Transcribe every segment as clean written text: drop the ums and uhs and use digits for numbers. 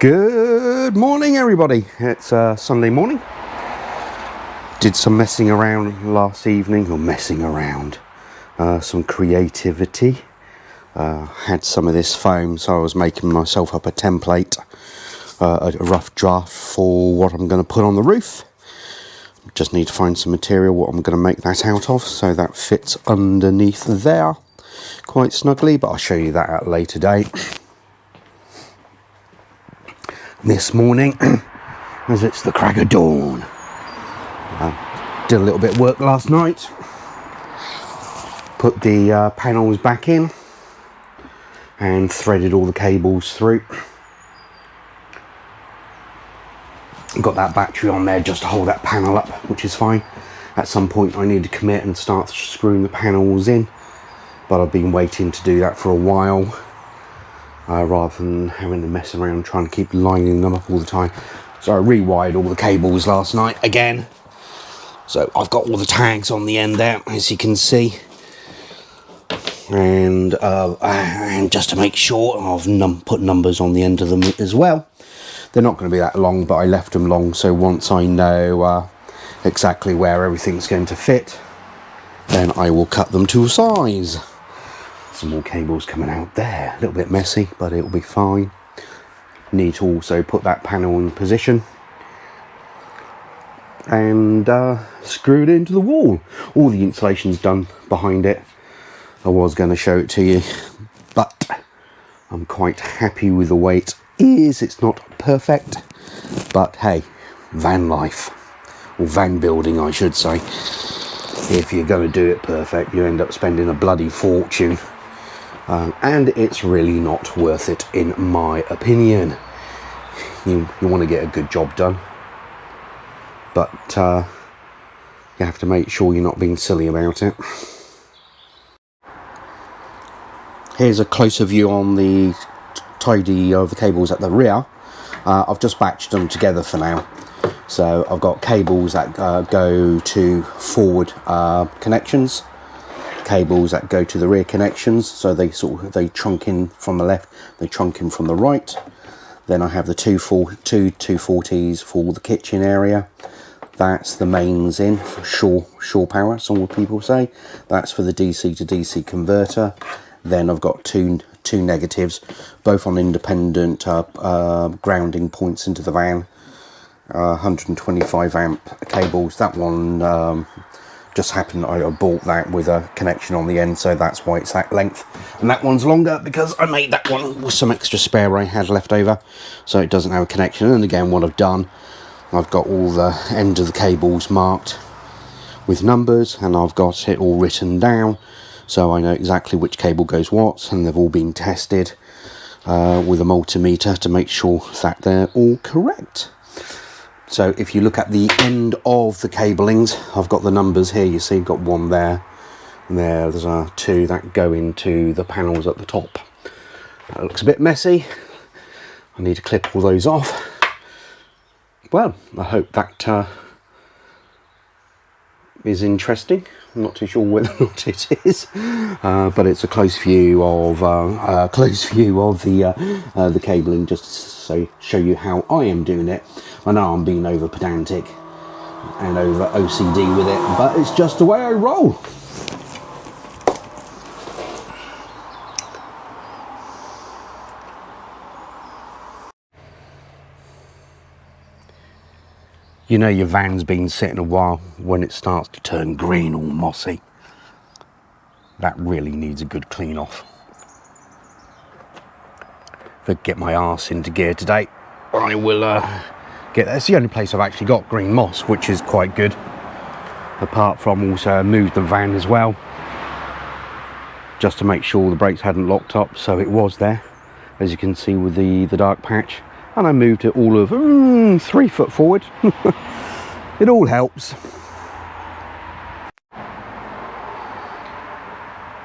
Good morning, everybody. It's Sunday morning. Did some messing around last evening, some creativity. Had some of this foam, so I was making myself up a template, a rough draft for what I'm going to put on the roof. Just need to find some material, what I'm going to make that out of, so that fits underneath there quite snugly, but I'll show you that at a later date. This morning, as it's the crack of dawn, did a little bit of work last night, put the panels back in and threaded all the cables through. Got that battery on there just to hold that panel up, which is fine. At some point I need to commit and start screwing the panels in, but I've been waiting to do that for a while. Rather than having to mess around trying to keep lining them up all the time. So I rewired all the cables last night again. So I've got all the tags on the end there, as you can see. And just to make sure, I've put numbers on the end of them as well. They're not going to be that long, but I left them long, so once I know exactly where everything's going to fit, then I will cut them to size. Some more cables coming out there, a little bit messy, but it'll be fine. Need to also put that panel in position and screw it into the wall. All the insulation's done behind it. I was going to show it to you, but I'm quite happy with the way it is. It's not perfect, but hey, van life, or van building I should say. If you're going to do it perfect, you end up spending a bloody fortune. And it's really not worth it, in my opinion. You want to get a good job done, but you have to make sure you're not being silly about it. Here's a closer view on the tidy of the cables at the rear. I've just batched them together for now. So I've got cables that go to forward connections, cables that go to the rear connections, so they trunk in from the left, they trunk in from the right. Then I have the two 240s for the kitchen area. That's the mains in for shore power, some people say. That's for the DC to DC converter. Then I've got two negatives, both on independent grounding points into the van. 125 amp cables. That one just happened I bought that with a connection on the end, so that's why it's that length. And that one's longer because I made that one with some extra spare I had left over, so it doesn't have a connection. And again, what I've done, I've got all the end of the cables marked with numbers, and I've got it all written down, so I know exactly which cable goes what, and they've all been tested with a multimeter to make sure that they're all correct. So if you look at the end of the cablings, I've got the numbers here. You see, I've got one there, and there's two that go into the panels at the top. That looks a bit messy. I need to clip all those off. Well, I hope that is interesting. I'm not too sure whether or not it is, but it's a close view of the cabling, just to show you how I am doing it. I know I'm being over pedantic and over OCD with it, but it's just the way I roll. You know your van's been sitting a while when it starts to turn green or mossy. That really needs a good clean off. If I get my arse into gear today, I will that's the only place I've actually got green moss, which is quite good. Apart from also I moved the van as well, just to make sure the brakes hadn't locked up, so it was there, as you can see with the dark patch. And I moved it all of 3 foot forward. It all helps.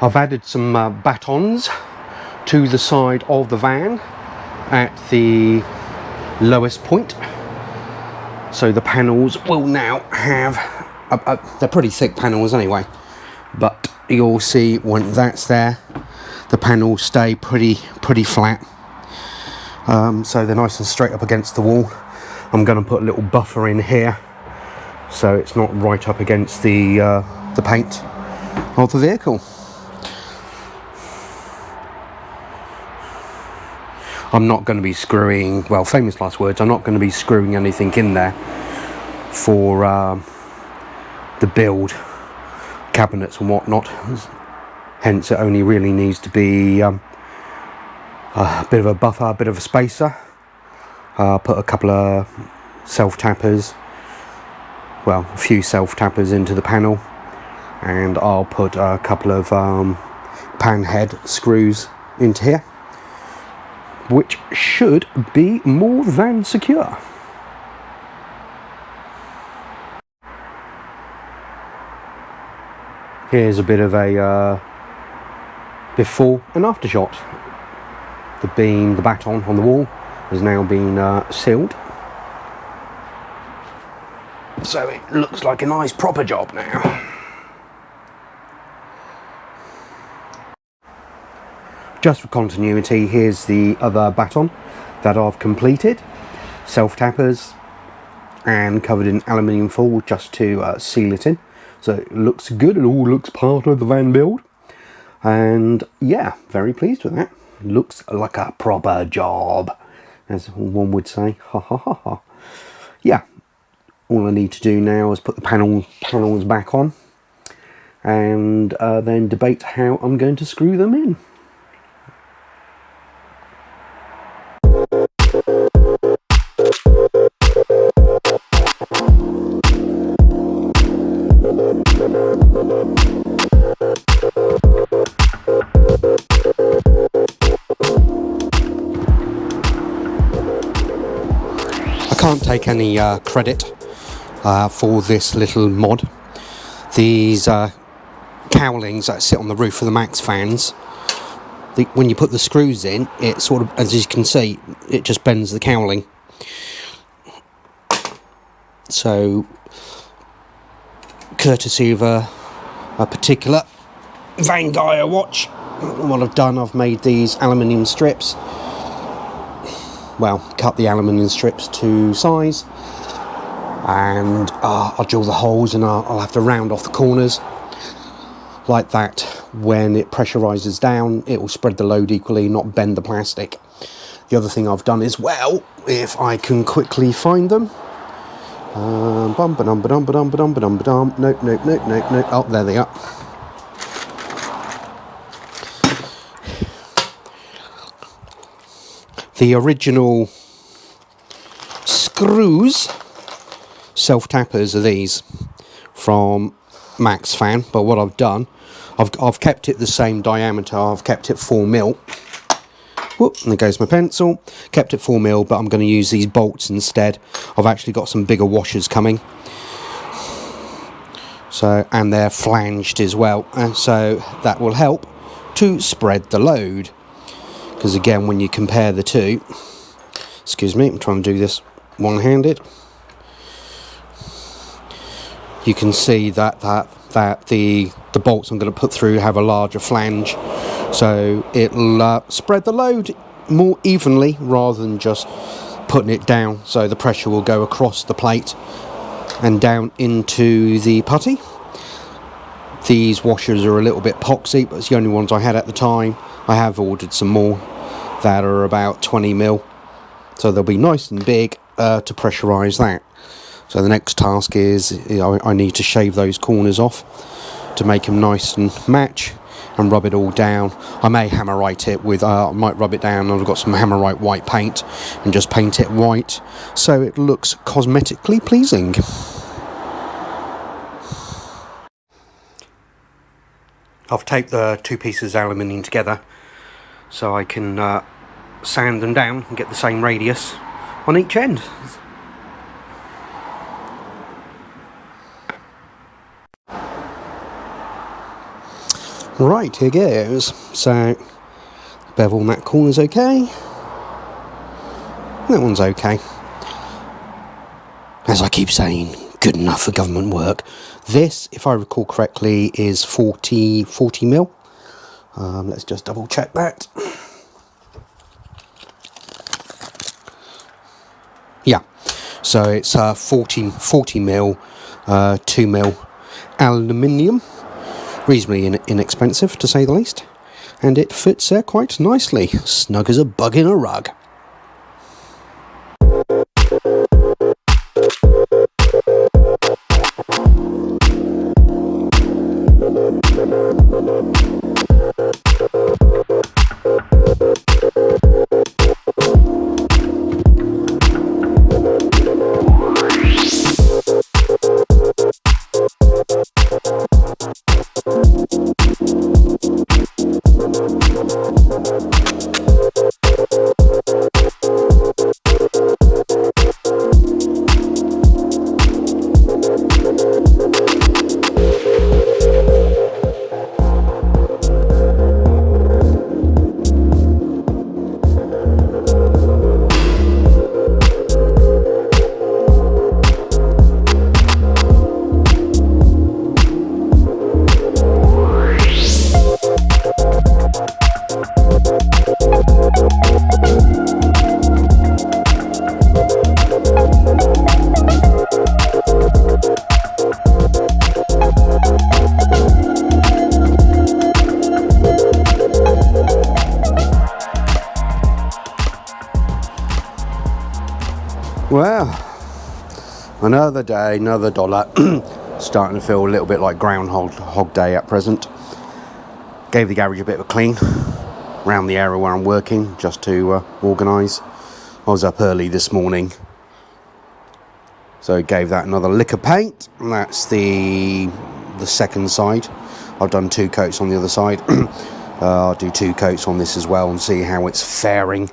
I've added some batons to the side of the van at the lowest point, so the panels will now have they're pretty thick panels anyway, but you'll see when that's there, the panels stay pretty flat. so they're nice and straight up against the wall. I'm going to put a little buffer in here so it's not right up against the paint of the vehicle. I'm not going to be screwing, well, famous last words, I'm not going to be screwing anything in there for the build cabinets and whatnot. Hence it only really needs to be a bit of a buffer, a bit of a spacer. Put a couple of self-tappers, well, a few self-tappers into the panel, and I'll put a couple of pan head screws into here, which should be more than secure. Here's a bit of a before and after shot. The baton on the wall has now been sealed, so it looks like a nice proper job now. Just for continuity, here's the other baton that I've completed, self-tappers and covered in aluminium foil just to seal it in. So it looks good, it all looks part of the van build, and yeah, very pleased with that. Looks like a proper job, as one would say. Ha ha ha ha. Yeah, all I need to do now is put the panels back on, and then debate how I'm going to screw them in. I can't take any credit for this little mod. These cowlings that sit on the roof of the Maxxfans, when you put the screws in, it sort of, as you can see, it just bends the cowling. So, courtesy of a particular Vanguard watch, what I've done, I've made these aluminium strips. Well, cut the aluminium strips to size, and I'll drill the holes, and I'll have to round off the corners like that. When it pressurizes down, it will spread the load equally, not bend the plastic. The other thing I've done as well, if I can quickly find them, nope, oh, there they are. The original screws, self-tappers, are these from Maxxfan, but what I've done, I've kept it the same diameter. I've kept it 4mm. Whoop, and there goes my pencil. Kept it 4mm, but I'm going to use these bolts instead. I've actually got some bigger washers coming, so, and they're flanged as well, so that will help to spread the load. Because again, when you compare the two, excuse me, I'm trying to do this one-handed, you can see that the bolts I'm going to put through have a larger flange, so it'll spread the load more evenly rather than just putting it down. So the pressure will go across the plate and down into the putty. These washers are a little bit poxy, but it's the only ones I had at the time. I have ordered some more that are about 20mm, so they'll be nice and big to pressurise that. So the next task is I need to shave those corners off to make them nice and match, and rub it all down. I may hammerite it with, I might rub it down, I've got some hammerite white paint, and just paint it white so it looks cosmetically pleasing. I've taped the two pieces of aluminium together so I can sand them down and get the same radius on each end. Right, here goes. So, bevel on that corner's okay. That one's okay. As I keep saying, good enough for government work. This, if I recall correctly, is 40mm. Let's just double check that. So it's 40 mil, 2 mil aluminium, reasonably inexpensive to say the least, and it fits there quite nicely, snug as a bug in a rug. Well, another day, another dollar. Starting to feel a little bit like Groundhog Day at present. Gave the garage a bit of a clean around the area where I'm working, just to organise. I was up early this morning, so gave that another lick of paint, and that's the second side. I've done 2 coats on the other side. I'll do 2 coats on this as well and see how it's faring.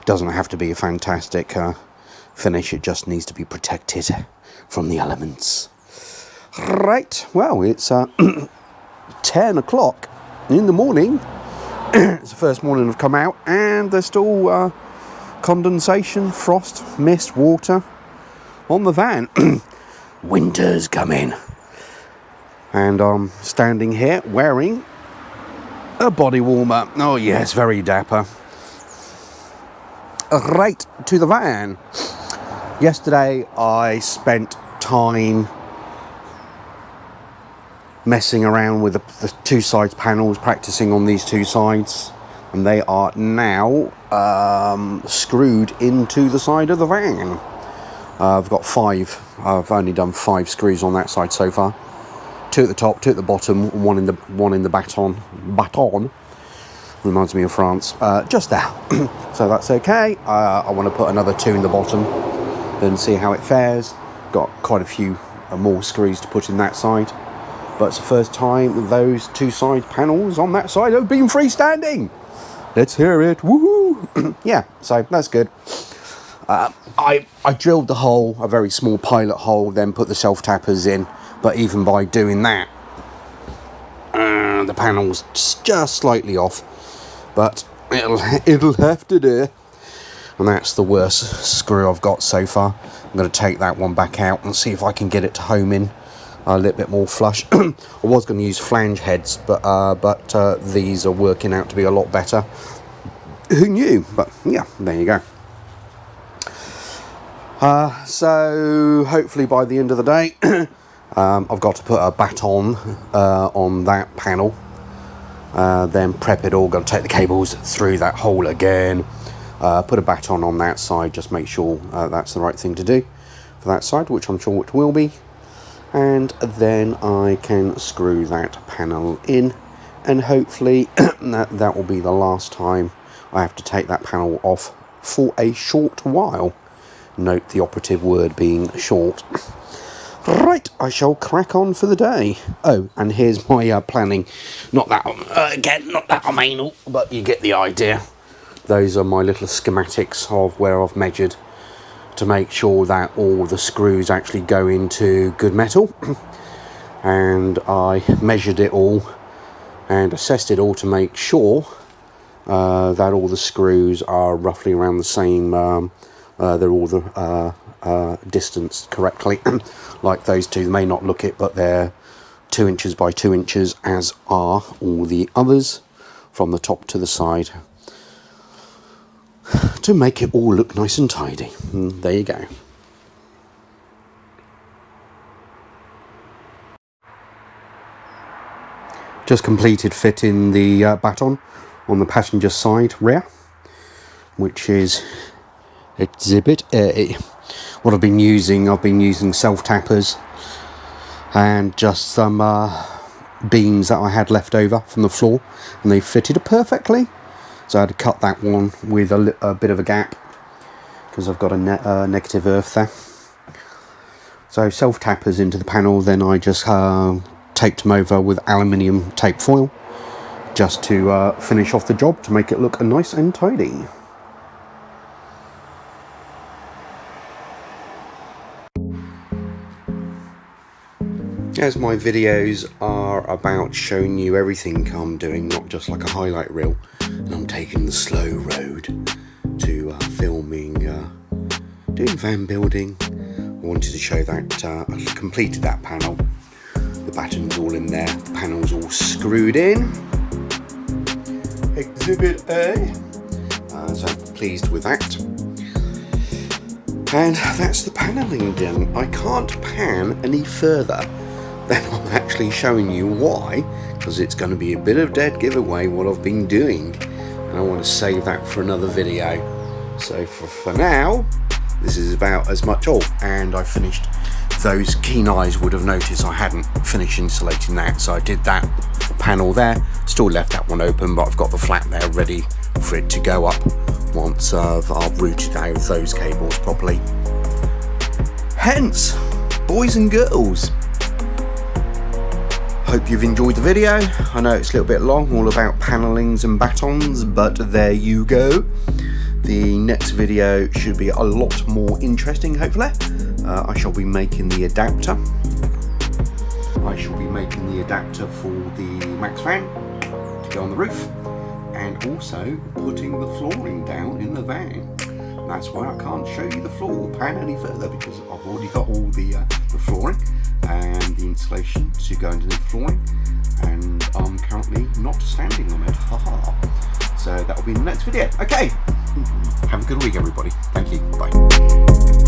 Doesn't have to be a fantastic finish, it just needs to be protected from the elements. Right, well, it's 10 o'clock in the morning. It's the first morning I've come out, and there's still condensation, frost, mist, water on the van. Winter's coming. And I'm standing here wearing a body warmer. Oh yes, very dapper. Right, to the van. Yesterday I spent time messing around with the 2 sides panels, practicing on these 2 sides, and they are now screwed into the side of the van. I've got 5. I've only done 5 screws on that side so far. 2 at the top, 2 at the bottom, one in the baton. Reminds me of France. Just there. So that's okay. I want to put another 2 in the bottom and see how it fares. Got quite a few more screws to put in that side, but it's the first time those 2 side panels on that side have been freestanding. Let's hear it. Woohoo! Yeah, so that's good. I drilled the hole, a very small pilot hole, then put the self tappers in, but even by doing that, the panel's just slightly off, but it'll have to do. And that's the worst screw I've got so far. I'm going to take that one back out and see if I can get it to home in a little bit more flush. I was going to use flange heads, but these are working out to be a lot better. Who knew? But yeah, there you go. So hopefully by the end of the day, I've got to put a baton on that panel. Then prep it all. Got to take the cables through that hole again. Put a baton on that side, just make sure that's the right thing to do for that side, which I'm sure it will be. And then I can screw that panel in, and hopefully that will be the last time I have to take that panel off for a short while. Note the operative word being short. Right, I shall crack on for the day. Oh, and here's my planning. Not that I'm anal, but you get the idea. Those are my little schematics of where I've measured to make sure that all the screws actually go into good metal. And I measured it all and assessed it all to make sure that all the screws are roughly around the same, they're all the distance correctly. Like those 2, they may not look it, but they're 2 inches by 2 inches, as are all the others from the top to the side, to make it all look nice and tidy. There you go. Just completed fitting the baton on the passenger side rear, which is Exhibit A. What I've been using self-tappers and just some beams that I had left over from the floor, and they fitted it perfectly. So I had to cut that one with a bit of a gap because I've got a negative earth there. So self-tappers into the panel, then I just taped them over with aluminium tape foil just to finish off the job to make it look nice and tidy. As my videos are about showing you everything I'm doing, not just like a highlight reel, and I'm taking the slow road to filming, doing van building. I wanted to show that I completed that panel. The baton's all in there, the panel's all screwed in. Exhibit A. So I'm pleased with that. And that's the paneling done. I can't pan any further than I'm actually showing you. Why? Because it's going to be a bit of dead giveaway what I've been doing, and I want to save that for another video. So for now, this is about as much. Oh, and I finished those. Keen eyes would have noticed I hadn't finished insulating that, so I did that panel there, still left that one open, but I've got the flat there ready for it to go up once I've routed out those cables properly. Hence, boys and girls, hope you've enjoyed the video. I know it's a little bit long, all about panellings and batons, but there you go. The next video should be a lot more interesting, hopefully. I shall be making the adapter. I shall be making the adapter for the Maxxfan to go on the roof, and also putting the flooring down in the van. That's why I can't show you the floor or pan any further, because I've already got all the flooring and the insulation to go into the flooring, and I'm currently not standing on it. So that will be in the next video. Okay, have a good week everybody. Thank you, bye.